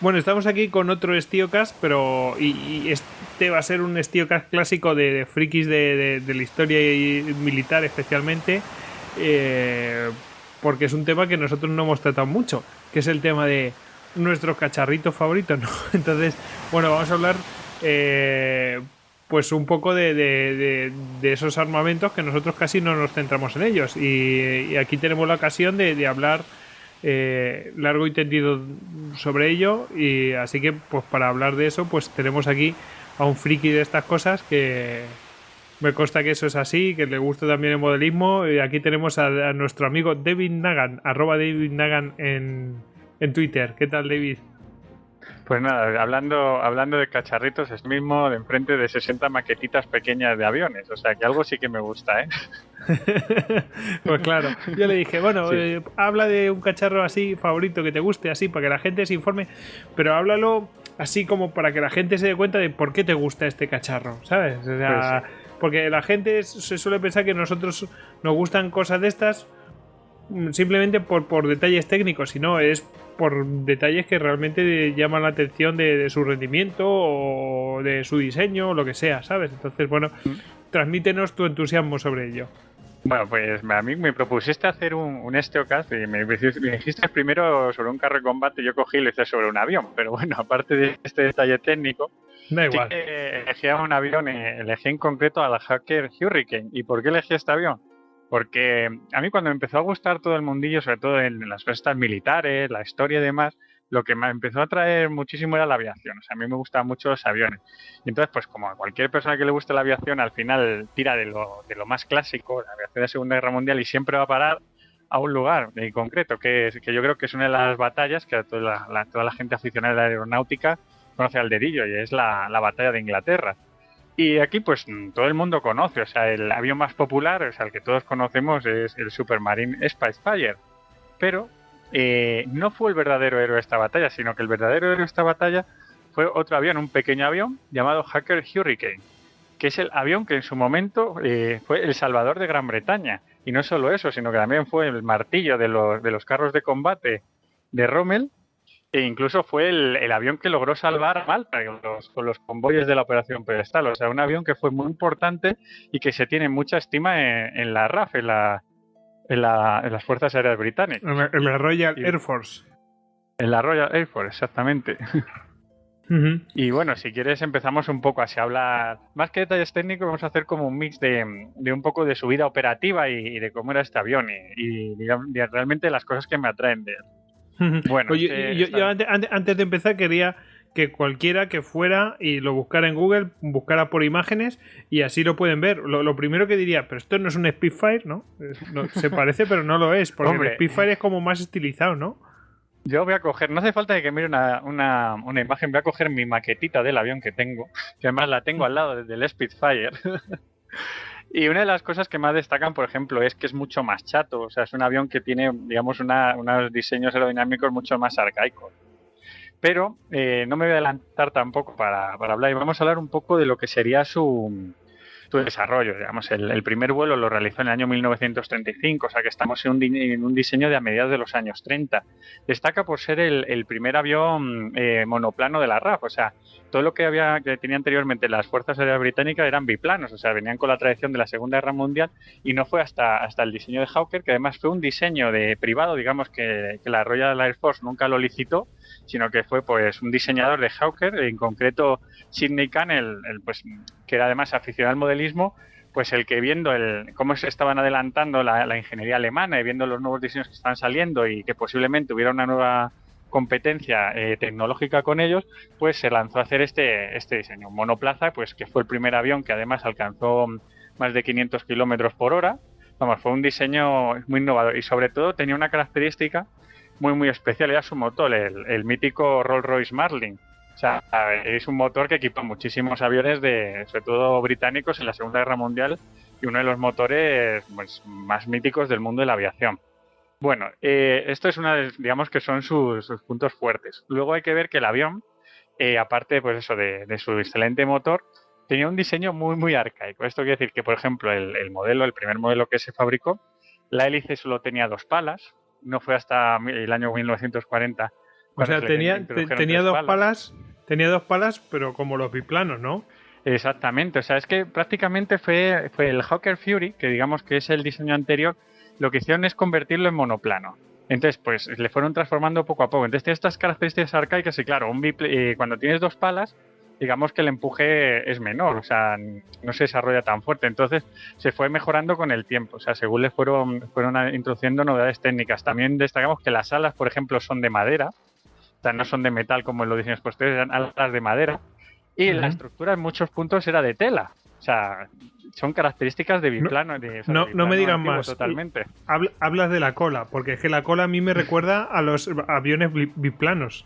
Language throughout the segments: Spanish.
Bueno, estamos aquí con otro StioCast, pero y este va a ser un StioCast clásico de frikis de la historia militar especialmente, eh, porque es un tema que nosotros no hemos tratado mucho, que es el tema de nuestros cacharritos favoritos, ¿no? Entonces, bueno, vamos a hablar pues un poco de esos armamentos que nosotros casi no nos centramos en ellos. Y aquí tenemos la ocasión de hablar largo y tendido sobre ello, y así que pues para hablar de eso pues tenemos aquí a un friki de estas cosas que me consta que eso es así, que le gusta también el modelismo. Y aquí tenemos a nuestro amigo David Nagan, @DavidNagan en Twitter. ¿Qué tal, David? Pues nada, hablando de cacharritos, es mismo de enfrente de 60 maquetitas pequeñas de aviones, o sea que algo sí que me gusta, ¿eh? Pues claro, yo le dije, bueno, Sí, habla de un cacharro así favorito que te guste, así para que la gente se informe, pero háblalo así como para que la gente se dé cuenta de por qué te gusta este cacharro, ¿sabes? O pues sí. sea, porque la gente se suele pensar que nosotros nos gustan cosas de estas simplemente por detalles técnicos, y no, es por detalles que realmente llaman la atención de su rendimiento o de su diseño o lo que sea, ¿sabes? Entonces, bueno, transmítenos tu entusiasmo sobre ello. Bueno, pues a mí me propusiste hacer un SteoCast y me dijiste primero sobre un carro de combate y yo cogí y lo hice sobre un avión, pero bueno, aparte de este detalle técnico, Da sí igual. que elegí a un avión, elegí en concreto al Hawker Hurricane. ¿Y por qué elegí este avión? Porque a mí cuando me empezó a gustar todo el mundillo, sobre todo en las cosas militares, la historia y demás, lo que me empezó a atraer muchísimo era la aviación. O sea, a mí me gustaban mucho los aviones. Y entonces, pues como a cualquier persona que le guste la aviación, al final tira de lo más clásico, la aviación de la Segunda Guerra Mundial, y siempre va a parar a un lugar en concreto, que yo creo que es una de las batallas que toda la gente aficionada a la aeronáutica conoce al dedillo, y es la batalla de Inglaterra. Y aquí pues todo el mundo conoce, o sea, el avión más popular, o sea, el que todos conocemos es el Supermarine Spitfire, pero no fue el verdadero héroe de esta batalla, sino que el verdadero héroe de esta batalla fue otro avión, un pequeño avión llamado Hawker Hurricane, que es el avión que en su momento fue el salvador de Gran Bretaña. Y no solo eso, sino que también fue el martillo de los carros de combate de Rommel, e incluso fue el avión que logró salvar a Malta con los convoyes de la Operación Pedestal. O sea, un avión que fue muy importante y que se tiene mucha estima en la RAF, en las Fuerzas Aéreas Británicas. En la Royal Y Air Force. en la Royal Air Force, exactamente. Ujú. Y bueno, si quieres empezamos un poco así a hablar, más que detalles técnicos, vamos a hacer como un mix de un poco de su vida operativa y de cómo era este avión y digamos, de realmente las cosas que me atraen de él. Bueno, Oye, yo antes de empezar quería que cualquiera que fuera y lo buscara en Google, buscara por imágenes y así lo pueden ver. Lo primero que diría, pero esto no es un Spitfire, ¿no? Se parece, pero no lo es, porque el hombre, Spitfire es como más estilizado, ¿no? yo voy a coger, no hace falta que mire una imagen, voy a coger mi maquetita del avión que tengo, que además la tengo al lado del Spitfire. Y una de las cosas que más destacan, por ejemplo, es que es mucho más chato. O sea, es un avión que tiene, digamos, unos diseños aerodinámicos mucho más arcaicos. Pero no me voy a adelantar tampoco para hablar, y vamos a hablar un poco de lo que sería su desarrollo. Digamos, el primer vuelo lo realizó en el año 1935, o sea que estamos en un diseño de a mediados de los años 30. Destaca por ser el primer avión monoplano de la RAF, o sea, todo lo que tenía anteriormente las Fuerzas Aéreas Británicas eran biplanos, o sea, venían con la tradición de la Segunda Guerra Mundial, y no fue hasta el diseño de Hawker, que además fue un diseño de privado, digamos, que la Royal Air Force nunca lo licitó, sino que fue pues un diseñador de Hawker, en concreto Sidney Kahn, pues, que era además aficionado al modelismo, pues el que viendo cómo se estaban adelantando la ingeniería alemana y viendo los nuevos diseños que estaban saliendo y que posiblemente hubiera una nueva competencia tecnológica con ellos, pues se lanzó a hacer este diseño. Un monoplaza, pues que fue el primer avión que además alcanzó más de 500 kilómetros por hora. Vamos, fue un diseño muy innovador y sobre todo tenía una característica muy especial, era su motor, el mítico Rolls-Royce Marlin. O sea, es un motor que equipa muchísimos aviones, sobre todo británicos, en la Segunda Guerra Mundial, y uno de los motores pues, más míticos del mundo de la aviación. Bueno, esto es digamos que son sus puntos fuertes. Luego hay que ver que el avión, aparte pues eso de su excelente motor, tenía un diseño muy arcaico. Esto quiere decir que, por ejemplo, el primer modelo que se fabricó, la hélice solo tenía dos palas. No fue hasta el año 1940 O sea, tenía dos palas, pero como los biplanos, ¿no? Exactamente, o sea, es que prácticamente fue el Hawker Fury, que digamos que es el diseño anterior, lo que hicieron es convertirlo en monoplano. Entonces, pues le fueron transformando poco a poco. Entonces, tiene estas características arcaicas y claro, cuando tienes dos palas, digamos que el empuje es menor, o sea, no se desarrolla tan fuerte. Entonces, se fue mejorando con el tiempo, o sea, según le fueron introduciendo novedades técnicas. También destacamos que las alas, por ejemplo, son de madera, o sea, no son de metal como en los diseños posteriores, eran alas de madera. Y la estructura en muchos puntos era de tela. O sea, son características de biplano. No me digan más. Totalmente. Hablas de la cola, porque es que la cola a mí me recuerda a los aviones biplanos.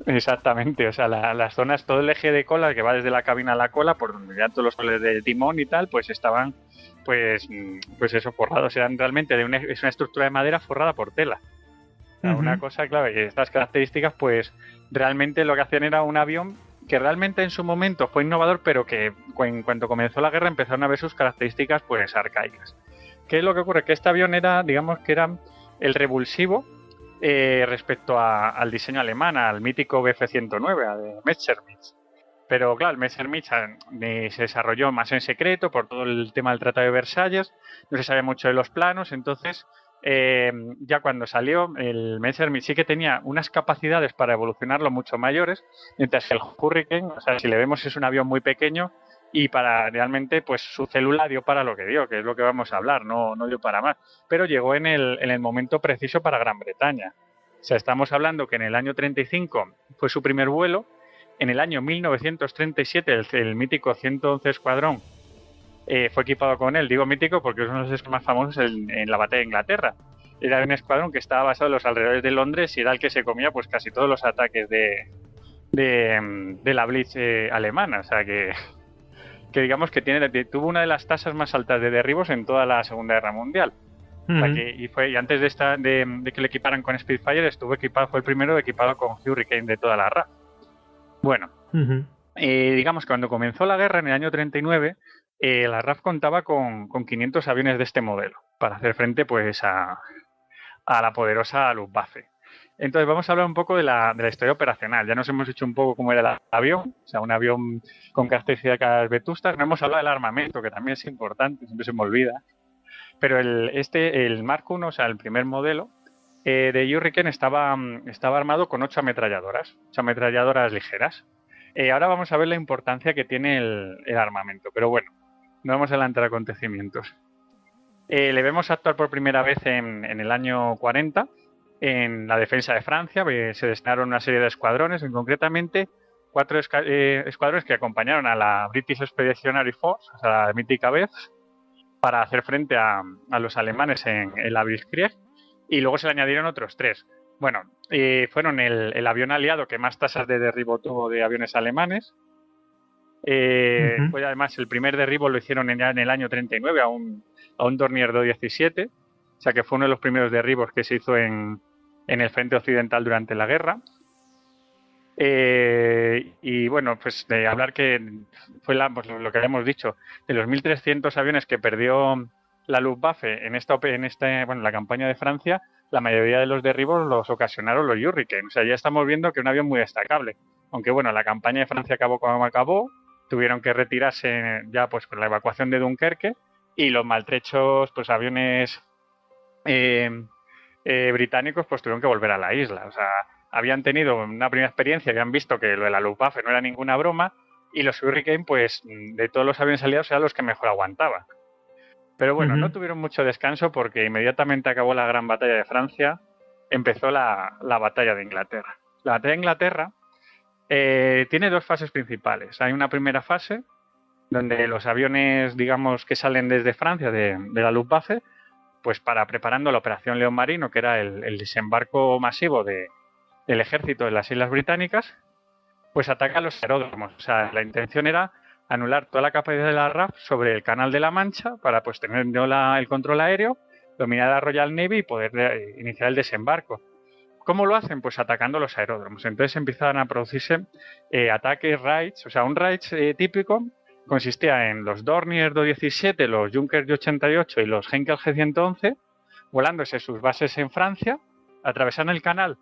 Exactamente. O sea, las zonas, todo el eje de cola que va desde la cabina a la cola, por donde ya todos los cables del timón y tal, pues estaban, pues eso, forrados. Eran realmente es una estructura de madera forrada por tela. O sea, una cosa, claro, y estas características, pues realmente lo que hacían era un avión que realmente en su momento fue innovador, pero que en cuanto comenzó la guerra empezaron a ver sus características pues arcaicas. ¿Qué es lo que ocurre? Que este avión era, digamos que era el revulsivo respecto al diseño alemán, al mítico Bf-109, al Messerschmitt. Pero claro, el Messerschmitt se desarrolló más en secreto por todo el tema del Tratado de Versalles, no se sabe mucho de los planos, entonces ya cuando salió el Messerschmitt sí que tenía unas capacidades para evolucionarlo mucho mayores, mientras que el Hurricane, o sea, si le vemos es un avión muy pequeño y para realmente pues su célula dio para lo que dio, que es lo que vamos a hablar, no dio para más, pero llegó en el momento preciso para Gran Bretaña. O sea, estamos hablando que en el año 35 fue su primer vuelo, en el año 1937 el mítico 111 Escuadrón fue equipado con él. Digo mítico porque es uno de los más famosos en la batalla de Inglaterra. Era un escuadrón que estaba basado en los alrededores de Londres y era el que se comía pues casi todos los ataques de la Blitz alemana. O sea que digamos que tuvo una de las tasas más altas de derribos en toda la Segunda Guerra Mundial. O sea y antes de que le equiparan con Spitfire fue el primero equipado con Hurricane de toda la RAF. Bueno, digamos que cuando comenzó la guerra en el año 39, la RAF contaba con 500 aviones de este modelo para hacer frente pues a la poderosa Luftwaffe. Entonces vamos a hablar un poco de la historia operacional. Ya nos hemos dicho un poco cómo era el avión, o sea, un avión con características vetustas. No hemos hablado del armamento, que también es importante, siempre se me olvida. Pero el Mark I, o sea, el primer modelo de Hurricane estaba armado con 8 ametralladoras ligeras. Ahora vamos a ver la importancia que tiene el armamento, pero bueno, no vamos a adelantar acontecimientos. Le vemos actuar por primera vez en el año 40 en la defensa de Francia. Se destinaron una serie de escuadrones, concretamente 4 escuadrones que acompañaron a la British Expeditionary Force, o sea, la mítica BEF, para hacer frente a los alemanes en la Blitzkrieg, y luego se le añadieron otros 3. Bueno, fueron el avión aliado que más tasas de derribo tuvo de aviones alemanes. Fue además el primer derribo lo hicieron ya en el año 39 a un Dornier Do-17, o sea que fue uno de los primeros derribos que se hizo en el frente occidental durante la guerra. Y bueno, pues de hablar que fue lo que habíamos dicho, de los 1.300 aviones que perdió la Luftwaffe en la campaña de Francia, la mayoría de los derribos los ocasionaron los Hurricane. O sea, ya estamos viendo que es un avión muy destacable. Aunque bueno, la campaña de Francia acabó como acabó, tuvieron que retirarse ya pues con la evacuación de Dunkerque, y los maltrechos pues aviones británicos pues tuvieron que volver a la isla. O sea, habían tenido una primera experiencia, habían visto que lo de la Luftwaffe no era ninguna broma, y los Hurricane, pues de todos los aviones aliados, eran los que mejor aguantaban. Pero bueno, no tuvieron mucho descanso porque inmediatamente acabó la gran batalla de Francia, empezó la batalla de Inglaterra. La batalla de Inglaterra tiene 2 fases principales. Hay una primera fase donde los aviones, digamos, que salen desde Francia, de la Luftwaffe, pues preparando la operación León Marino, que era el desembarco masivo del ejército de las Islas Británicas, pues atacan los aeródromos. O sea, la intención era anular toda la capacidad de la RAF sobre el Canal de la Mancha para pues tener el control aéreo, dominar la Royal Navy y poder iniciar el desembarco. ¿Cómo lo hacen? Pues atacando los aeródromos. Entonces empiezan a producirse ataques raids. O sea, un raid típico consistía en los Dornier Do-17, los Junkers Ju-88 y los Heinkel G-111 volándose sus bases en Francia, atravesaron el canal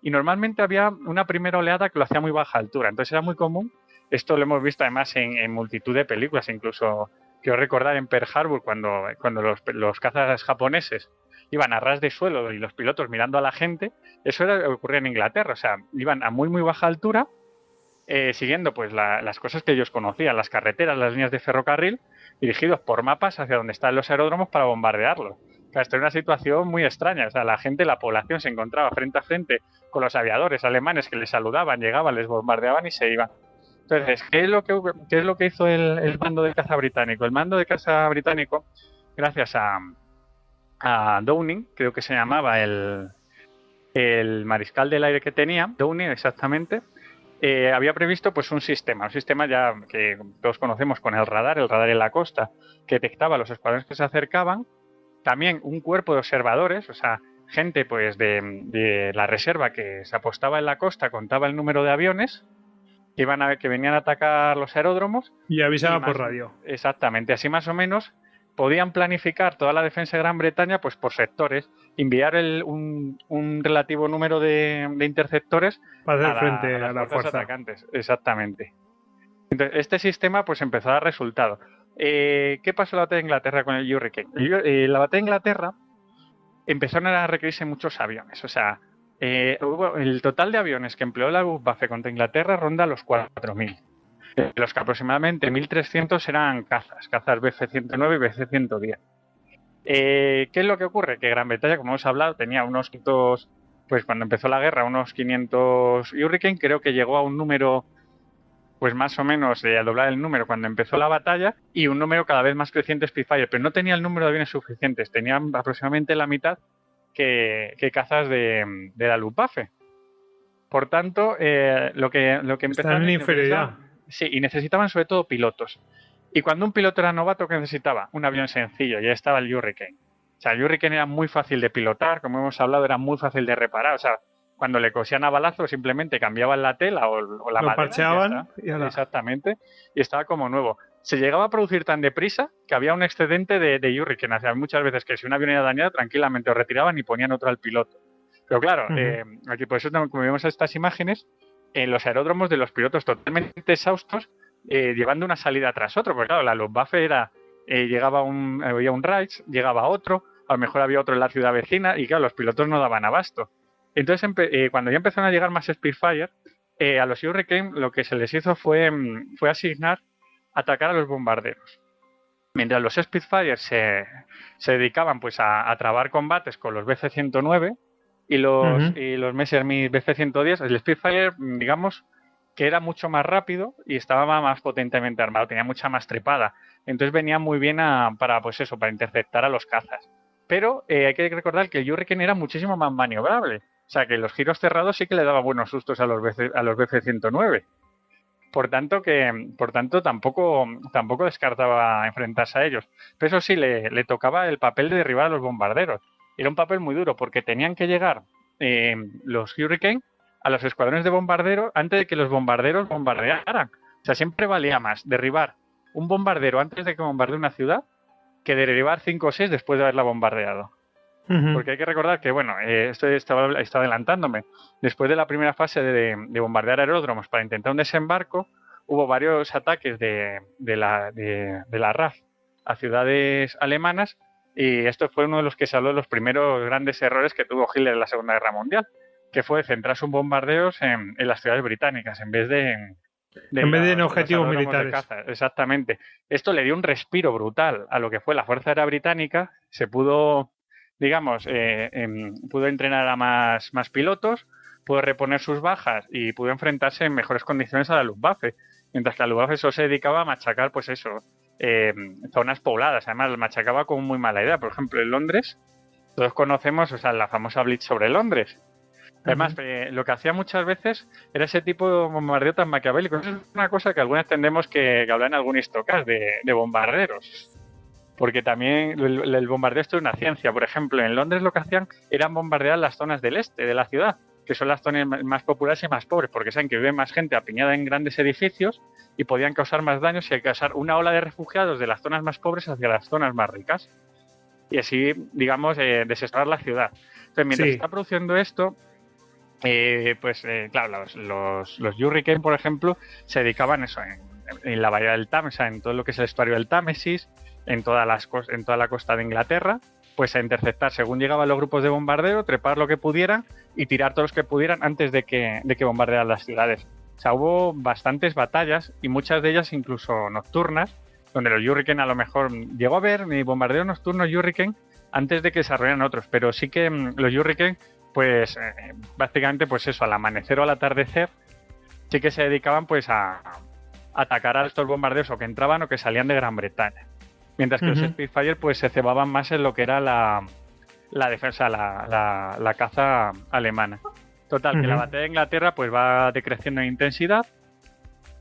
Y normalmente había una primera oleada que lo hacía a muy baja altura, entonces era muy común. Esto lo hemos visto además en multitud de películas, incluso quiero recordar en Pearl Harbor cuando los cazas japoneses iban a ras de suelo y los pilotos mirando a la gente. Eso era lo que ocurría en Inglaterra, o sea, iban a muy baja altura, siguiendo pues las cosas que ellos conocían, las carreteras, las líneas de ferrocarril, dirigidos por mapas hacia donde están los aeródromos para bombardearlos. O sea, esto era una situación muy extraña. O sea, la población se encontraba frente a frente con los aviadores alemanes que les saludaban, llegaban, les bombardeaban y se iban. Entonces, ¿qué es lo que hizo el mando de caza británico? El mando de caza británico, gracias a Downing, creo que se llamaba el mariscal del aire que tenía, Downing exactamente, había previsto pues un sistema ya que todos conocemos con el radar en la costa, que detectaba los escuadrones que se acercaban, también un cuerpo de observadores, o sea, gente pues de la reserva que se apostaba en la costa, contaba el número de aviones que iban a ver que venían a atacar los aeródromos y avisaba por radio. Exactamente, así más o menos podían planificar toda la defensa de Gran Bretaña pues por sectores, enviar un relativo número de interceptores para hacer frente a las la fuerzas fuerza. atacantes. Exactamente. Entonces, este sistema pues empezó a dar resultado. ¿Qué pasó en la batalla de Inglaterra con el Hurricane? La batalla de Inglaterra empezaron a requerirse muchos aviones. O sea, el total de aviones que empleó la Luftwaffe contra Inglaterra ronda los 4.000. De los que aproximadamente 1.300 eran cazas Bf-109 y Bf-110. ¿Qué es lo que ocurre? Que Gran Bretaña, como hemos hablado, tenía unos 500, pues cuando empezó la guerra, unos 500 Hurricane, creo que llegó a un número, pues más o menos al doblar el número cuando empezó la batalla, y un número cada vez más creciente Spitfire, pero no tenía el número de aviones suficientes, tenían aproximadamente la mitad que cazas de la Luftwaffe. Por tanto, lo que empezaron... Están en inferioridad. Sí, y necesitaban sobre todo pilotos. Y cuando un piloto era novato, ¿qué necesitaba? Un avión sencillo, ya estaba el Hurricane. O sea, el Hurricane era muy fácil de pilotar, como hemos hablado, era muy fácil de reparar. O sea, cuando le cosían a balazos simplemente cambiaban la tela o la madera. Lo parcheaban y ahora... Exactamente, y estaba como nuevo. Se llegaba a producir tan deprisa que había un excedente de Hurricane. O sea, muchas veces que si un avión era dañado, tranquilamente lo retiraban y ponían otro al piloto. Pero claro, aquí por eso, como vemos estas imágenes, en los aeródromos de los pilotos totalmente exhaustos, llevando una salida tras otra, porque claro, la Luftwaffe era, había un Reich, llegaba otro, a lo mejor había otro en la ciudad vecina, y claro, los pilotos no daban abasto. Entonces, cuando ya empezaron a llegar más Spitfire, a los Hurricane lo que se les hizo fue asignar atacar a los bombarderos. Mientras los Spitfire se dedicaban pues a trabar combates con los Bf-109, y los Messerschmitt Bf-110, el Spitfire, digamos, que era mucho más rápido y estaba más potentemente armado, tenía mucha más trepada. Entonces venía muy bien para interceptar a los cazas. Pero hay que recordar que el Hurricane era muchísimo más maniobrable. O sea, que los giros cerrados sí que le daba buenos sustos a los Bf-109. Por tanto, tampoco descartaba enfrentarse a ellos. Pero eso sí, le tocaba el papel de derribar a los bombarderos. Era un papel muy duro porque tenían que llegar los Hurricane a los escuadrones de bombarderos antes de que los bombarderos bombardearan. O sea, siempre valía más derribar un bombardero antes de que bombardee una ciudad que derribar 5 o 6 después de haberla bombardeado. Porque hay que recordar que, bueno, esto estaba adelantándome. Después de la primera fase de bombardear aeródromos para intentar un desembarco, hubo varios ataques de la RAF a ciudades alemanas. Y esto fue uno de los que se habló de los primeros grandes errores que tuvo Hitler en la Segunda Guerra Mundial, que fue centrar sus bombardeos en las ciudades británicas en vez de en objetivos militares. Exactamente. Esto le dio un respiro brutal a lo que fue la Fuerza Aérea Británica. Se pudo, digamos, pudo entrenar a más pilotos, pudo reponer sus bajas y pudo enfrentarse en mejores condiciones a la Luftwaffe. Mientras que la Luftwaffe solo se dedicaba a machacar, pues eso, zonas pobladas. Además, machacaba con muy mala idea. Por ejemplo, en Londres, todos conocemos, o sea, la famosa Blitz sobre Londres. Además, lo que hacía muchas veces era ese tipo de bombardeo tan maquiavélico. Eso es una cosa que algunas tendremos que hablar en algún histocast de bombarderos. Porque también el bombardeo esto es una ciencia. Por ejemplo, en Londres lo que hacían era bombardear las zonas del este de la ciudad, que son las zonas más populares y más pobres, porque saben que vive más gente apiñada en grandes edificios y podían causar más daños y causar una ola de refugiados de las zonas más pobres hacia las zonas más ricas. Y así, digamos, desestabilizar la ciudad. Entonces, mientras está produciendo esto, claro, los Hurricane, por ejemplo, se dedicaban eso en la bahía del Támesis, en todo lo que es el estuario del Támesis, en toda la costa de Inglaterra, pues a interceptar según llegaban los grupos de bombardeo, trepar lo que pudieran y tirar todos los que pudieran antes de que bombardearan las ciudades. O sea, hubo bastantes batallas y muchas de ellas incluso nocturnas, donde los Hurricane a lo mejor llegó a haber bombardeos nocturnos Hurricane antes de que desarrollaran otros, pero sí que los Hurricane, pues básicamente pues eso, al amanecer o al atardecer, sí que se dedicaban pues a atacar a estos bombardeos o que entraban o que salían de Gran Bretaña. Mientras que los Spitfire pues se cebaban más en lo que era la defensa, la caza alemana. Total, que la batalla de Inglaterra pues va decreciendo en intensidad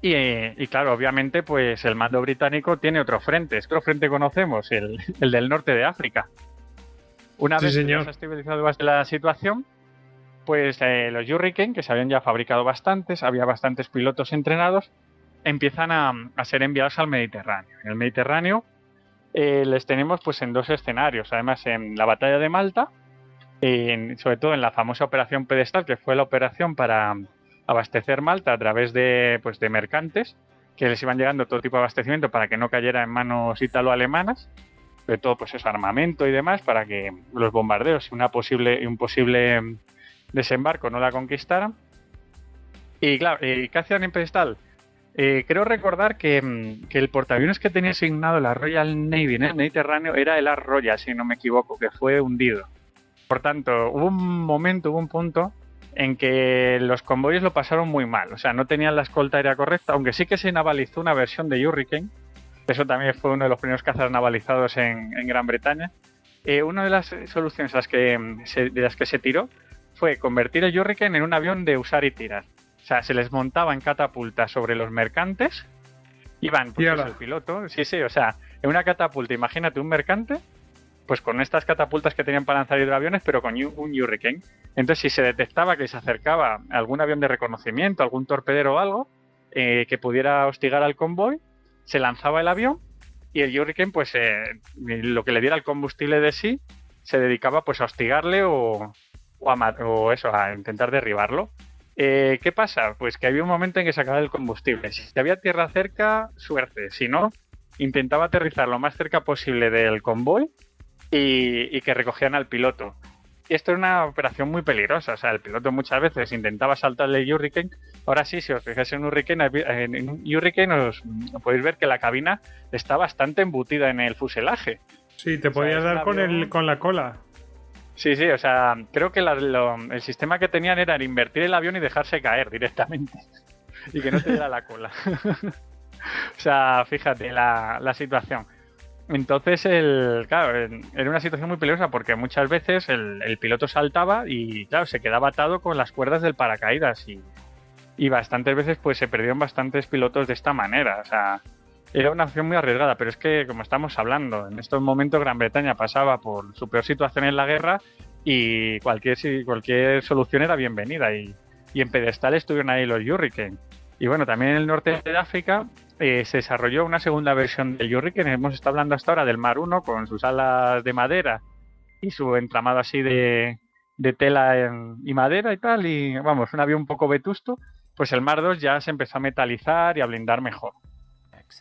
y claro, obviamente pues el mando británico tiene otro frente. ¿Qué frente conocemos? El del norte de África. Una vez que se ha estabilizado bastante la situación, pues los Hurricane, que se habían ya fabricado bastantes, había bastantes pilotos entrenados, empiezan a ser enviados al Mediterráneo. En el Mediterráneo les tenemos pues en dos escenarios, además en la batalla de Malta, sobre todo en la famosa operación Pedestal, que fue la operación para abastecer Malta a través de mercantes que les iban llegando todo tipo de abastecimiento para que no cayera en manos italo-alemanas, sobre todo pues eso, armamento y demás, para que los bombardeos y un posible desembarco no la conquistaran. Y claro, ¿qué hacían en Pedestal? Creo recordar que el portaaviones que tenía asignado la Royal Navy en el Mediterráneo era el Ar Royal, si no me equivoco, que fue hundido. Por tanto, hubo un punto en que los convoyes lo pasaron muy mal. O sea, no tenían la escolta aérea correcta, aunque sí que se navalizó una versión de Hurricane. Eso también fue uno de los primeros cazas navalizados en Gran Bretaña. Una de las soluciones de las que se tiró fue convertir el Hurricane en un avión de usar y tirar. O sea, se les montaba en catapultas sobre los mercantes, iban pues, el piloto, o sea, en una catapulta, imagínate un mercante, pues con estas catapultas que tenían para lanzar hidroaviones, pero con un Hurricane. Entonces, si se detectaba que se acercaba algún avión de reconocimiento, algún torpedero o algo, que pudiera hostigar al convoy, se lanzaba el avión y el Hurricane, pues lo que le diera el combustible de sí, se dedicaba pues a hostigarle o a intentar derribarlo. ¿Qué pasa? Pues que había un momento en que se acababa el combustible. Si había tierra cerca, suerte. Si no, intentaba aterrizar lo más cerca posible del convoy y que recogían al piloto. Y esto era una operación muy peligrosa. O sea, el piloto muchas veces intentaba saltarle el Hurricane. Ahora sí, si os fijáis en un Hurricane, os podéis ver que la cabina está bastante embutida en el fuselaje. Sí, te podías dar con la cola. Sí, o sea, creo que el sistema que tenían era invertir el avión y dejarse caer directamente. Y que no te diera la cola. O sea, fíjate la situación. Entonces, claro, era una situación muy peligrosa porque muchas veces el piloto saltaba y, claro, se quedaba atado con las cuerdas del paracaídas y bastantes veces pues se perdieron bastantes pilotos de esta manera. O sea, era una acción muy arriesgada, pero es que, como estamos hablando, en estos momentos Gran Bretaña pasaba por su peor situación en la guerra y cualquier solución era bienvenida. Y en Pedestal estuvieron ahí los Hurricane. Y bueno, también en el norte de África se desarrolló una segunda versión del Hurricane. Hemos estado hablando hasta ahora del Mar 1 con sus alas de madera y su entramado así de tela y madera y tal. Y vamos, un avión un poco vetusto. Pues el Mar 2 ya se empezó a metalizar y a blindar mejor.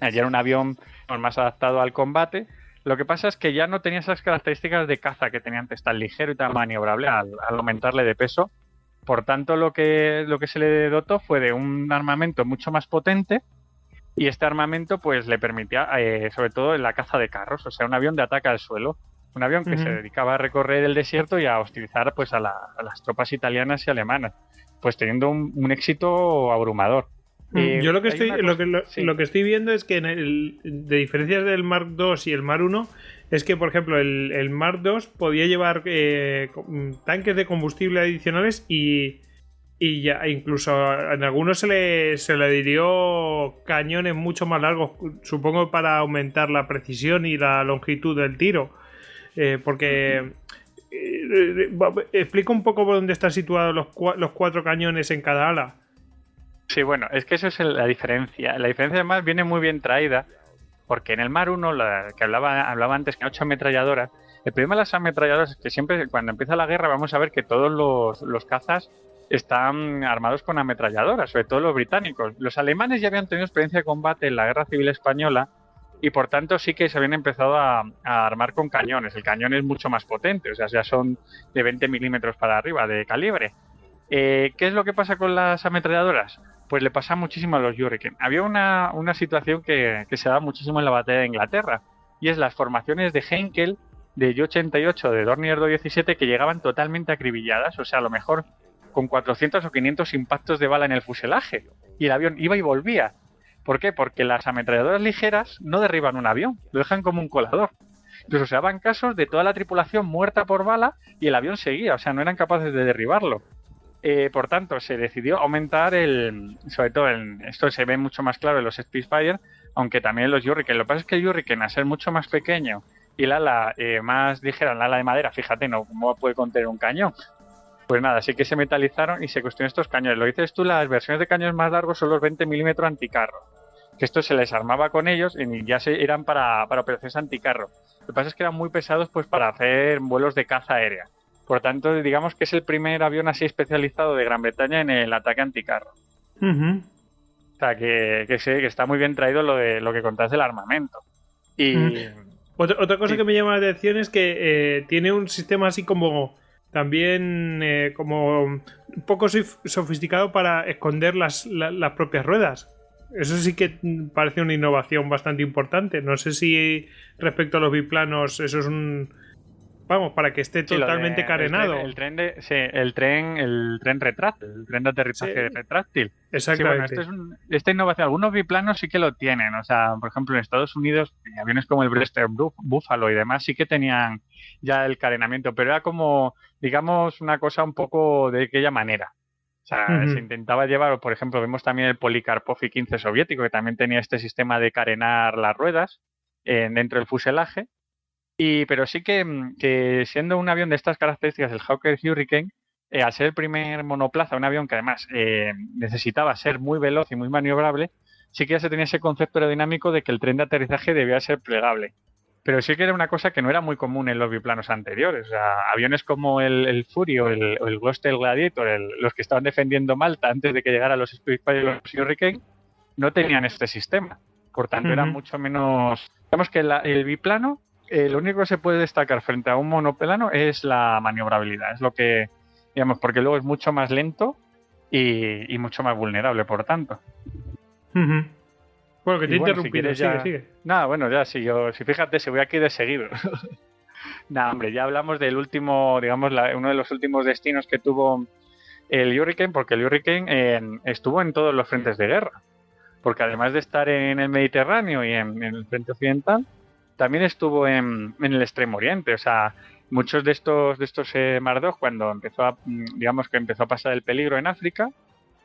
Ya era un avión más adaptado al combate. Lo que pasa es que ya no tenía esas características de caza que tenía antes, tan ligero y tan maniobrable al aumentarle de peso. Por tanto, lo que se le dotó fue de un armamento mucho más potente y este armamento pues le permitía, sobre todo en la caza de carros, o sea, un avión de ataque al suelo. Un avión que se dedicaba a recorrer el desierto y a hostilizar pues a las tropas italianas y alemanas, pues teniendo un éxito abrumador. Yo lo que estoy viendo es que de diferencias del Mark II y el Mark I es que, por ejemplo, el Mark II podía llevar tanques de combustible adicionales y ya incluso en algunos se le dio cañones mucho más largos, supongo para aumentar la precisión y la longitud del tiro, porque explica un poco por dónde están situados los 4 cañones en cada ala. Sí, bueno, es que eso es la diferencia. La diferencia además viene muy bien traída porque en el Mar 1, que hablaba antes, que 8 ametralladoras. El problema de las ametralladoras es que siempre, cuando empieza la guerra, vamos a ver que todos los cazas están armados con ametralladoras, sobre todo los británicos. Los alemanes ya habían tenido experiencia de combate en la Guerra Civil Española y por tanto sí que se habían empezado a armar con cañones. El cañón es mucho más potente, o sea, ya son de 20 milímetros para arriba de calibre. ¿Qué es lo que pasa con las ametralladoras? Pues le pasa muchísimo a los Hurricane. Había una situación que se da muchísimo en la batalla de Inglaterra, y es las formaciones de Heinkel de Ju-88 de Dornier 17 que llegaban totalmente acribilladas, o sea, a lo mejor con 400 o 500 impactos de bala en el fuselaje, y el avión iba y volvía. ¿Por qué? Porque las ametralladoras ligeras no derriban un avión, lo dejan como un colador. Incluso se daban casos de toda la tripulación muerta por bala y el avión seguía, o sea, no eran capaces de derribarlo. Por tanto, se decidió aumentar sobre todo esto se ve mucho más claro en los Spitfire, aunque también en los Hurricane. Lo que pasa es que el Hurricane, al ser mucho más pequeño y el ala más ligera, el ala de madera, fíjate, no cómo puede contener un cañón. Pues nada, sí que se metalizaron y se construyeron estos cañones. Lo dices tú, las versiones de cañones más largos son los 20 milímetros anticarro, que esto se les armaba con ellos y ya eran para operaciones anticarro. Lo que pasa es que eran muy pesados pues para hacer vuelos de caza aérea. Por tanto, digamos que es el primer avión así especializado de Gran Bretaña en el ataque anticarro. Uh-huh. O sea, que está muy bien traído lo que contaste del armamento. Y otra cosa que me llama la atención es que tiene un sistema así como también como un poco sofisticado para esconder las propias ruedas. Eso sí que parece una innovación bastante importante. No sé si respecto a los biplanos eso es un... Vamos, para que esté totalmente carenado. El tren retráctil, el tren de aterrizaje retráctil. Exactamente. Sí, bueno, esta innovación, algunos biplanos sí que lo tienen. O sea, por ejemplo, en Estados Unidos, aviones como el Breaster Buffalo y demás sí que tenían ya el carenamiento, pero era como, digamos, una cosa un poco de aquella manera. O sea, se intentaba llevar, por ejemplo, vemos también el Polikarpov I-15 soviético, que también tenía este sistema de carenar las ruedas dentro del fuselaje. Pero sí que siendo un avión de estas características, el Hawker Hurricane, al ser el primer monoplaza, un avión que además necesitaba ser muy veloz y muy maniobrable, sí que ya se tenía ese concepto aerodinámico de que el tren de aterrizaje debía ser plegable. Pero sí que era una cosa que no era muy común en los biplanos anteriores. O sea, aviones como el Fury o el Gloucester Gladiator, los que estaban defendiendo Malta antes de que llegaran los Spitfire y los Hurricane, no tenían este sistema. Por tanto, eran mucho menos... Digamos que el biplano, lo único que se puede destacar frente a un monoplano es la maniobrabilidad. Es lo que, digamos, porque luego es mucho más lento y mucho más vulnerable, por tanto. Bueno, que te he interrumpido, si sigue. Nada, bueno, ya si fíjate, si voy aquí de seguido. Nada, hombre, ya hablamos del último, digamos, uno de los últimos destinos que tuvo el Hurricane, porque el Hurricane estuvo en todos los frentes de guerra. Porque además de estar en el Mediterráneo y en el frente occidental, también estuvo en el Extremo Oriente. O sea, muchos de estos Mar-2, cuando empezó a pasar el peligro en África,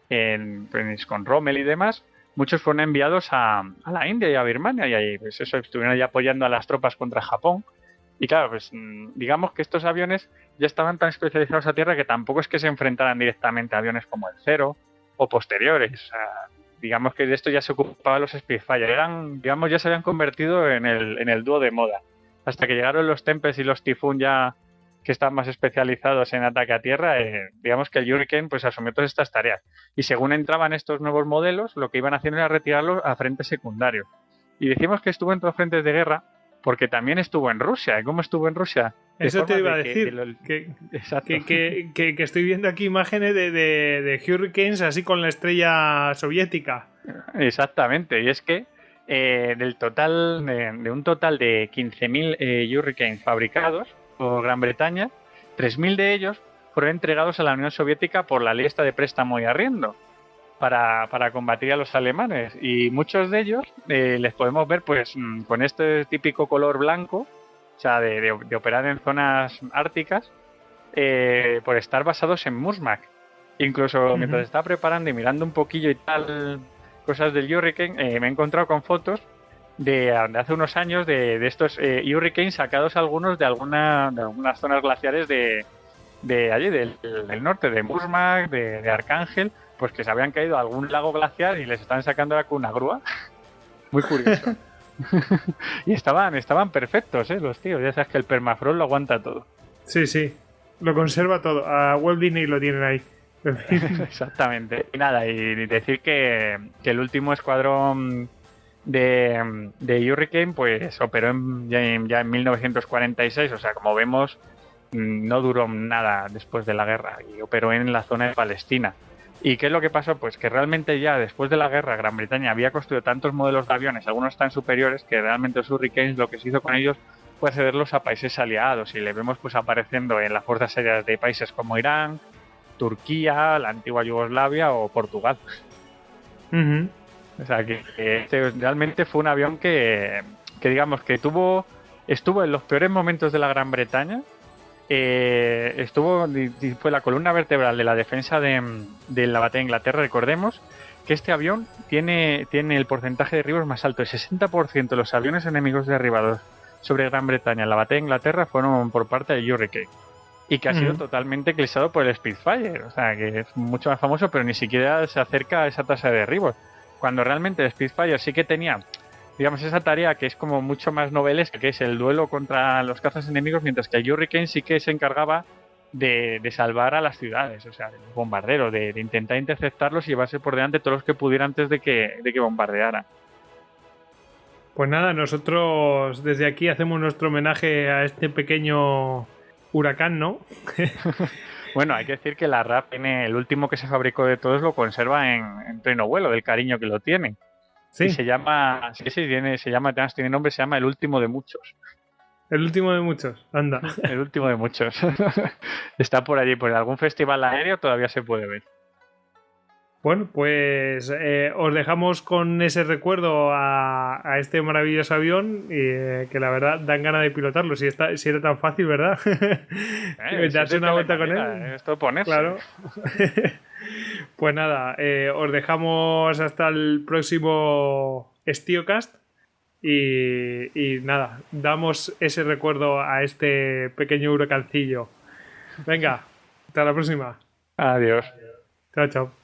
pues, con Rommel y demás, muchos fueron enviados a la India y a Birmania, y ahí pues eso, estuvieron ahí apoyando a las tropas contra Japón. Y claro, pues digamos que estos aviones ya estaban tan especializados a tierra que tampoco es que se enfrentaran directamente a aviones como el Zero o posteriores. O sea, digamos que de esto ya se ocupaban los Spitfire. Ya se habían convertido en el dúo de moda. Hasta que llegaron los Tempest y los Typhoon ya que estaban más especializados en ataque a tierra, digamos que el Hurricane pues asumió todas estas tareas. Y según entraban estos nuevos modelos, lo que iban haciendo era retirarlos a frentes secundarios. Y decimos que estuvo en todos los frentes de guerra porque también estuvo en Rusia. ¿Y cómo estuvo en Rusia? Eso te iba a decir. Que estoy viendo aquí imágenes de Hurricanes así con la estrella soviética. Exactamente. Y es que de un total de 15.000 Hurricanes fabricados por Gran Bretaña, 3.000 de ellos fueron entregados a la Unión Soviética por la ley esta de préstamo y arriendo para combatir a los alemanes, y muchos de ellos les podemos ver pues con este típico color blanco, o sea, de operar en zonas árticas, por estar basados en Murmansk. Incluso mientras estaba preparando y mirando un poquillo y tal cosas del Hurricane, me he encontrado con fotos de hace unos años de estos Hurricanes sacados algunos de algunas zonas glaciares de allí, del norte, de Murmansk, de Arcángel, pues que se habían caído a algún lago glaciar y les estaban sacando ahora con una grúa. Muy curioso. Y estaban perfectos, los tíos. Ya sabes que el permafrost lo aguanta todo. Sí, lo conserva todo. A Walt Disney lo tienen ahí. Exactamente. Y nada, y decir que el último escuadrón de Hurricane pues operó ya en 1946, o sea, como vemos, no duró nada después de la guerra y operó en la zona de Palestina. ¿Y qué es lo que pasó? Pues que realmente ya después de la guerra Gran Bretaña había construido tantos modelos de aviones, algunos tan superiores, que realmente los Hurricanes lo que se hizo con ellos fue cederlos a países aliados y le vemos pues apareciendo en las fuerzas aéreas de países como Irán, Turquía, la antigua Yugoslavia o Portugal. Ujú. O sea, que este realmente fue un avión que digamos que estuvo en los peores momentos de la Gran Bretaña. Fue la columna vertebral de la defensa de la batalla de Inglaterra. Recordemos que este avión tiene el porcentaje de derribos más alto. El 60% de los aviones enemigos derribados sobre Gran Bretaña en la batalla de Inglaterra fueron por parte de Hurricane. Y que ha sido totalmente eclipsado por el Spitfire. O sea, que es mucho más famoso, pero ni siquiera se acerca a esa tasa de derribos. Cuando realmente el Spitfire sí que tenía, digamos, esa tarea que es como mucho más novelesca, que es el duelo contra los cazas enemigos, mientras que el Hurricane sí que se encargaba de salvar a las ciudades, o sea, de los bombarderos, de intentar interceptarlos y llevarse por delante todos los que pudiera antes de que bombardearan. Pues nada, nosotros desde aquí hacemos nuestro homenaje a este pequeño huracán, ¿no? Bueno, hay que decir que la RAP tiene el último que se fabricó de todos, lo conserva en pleno vuelo, del cariño que lo tiene. Sí, Y se llama, además tiene nombre, se llama El último de muchos. el último de muchos, anda. El último de muchos. Está por allí, por algún festival aéreo todavía se puede ver. Bueno, pues os dejamos con ese recuerdo a este maravilloso avión que la verdad dan ganas de pilotarlo. Si era tan fácil, ¿verdad? Darse una vuelta con él. Esto ponerse. Claro. Pues nada, os dejamos hasta el próximo StioCast y nada, damos ese recuerdo a este pequeño huracancillo. Venga, hasta la próxima. Adiós. Chao, chao.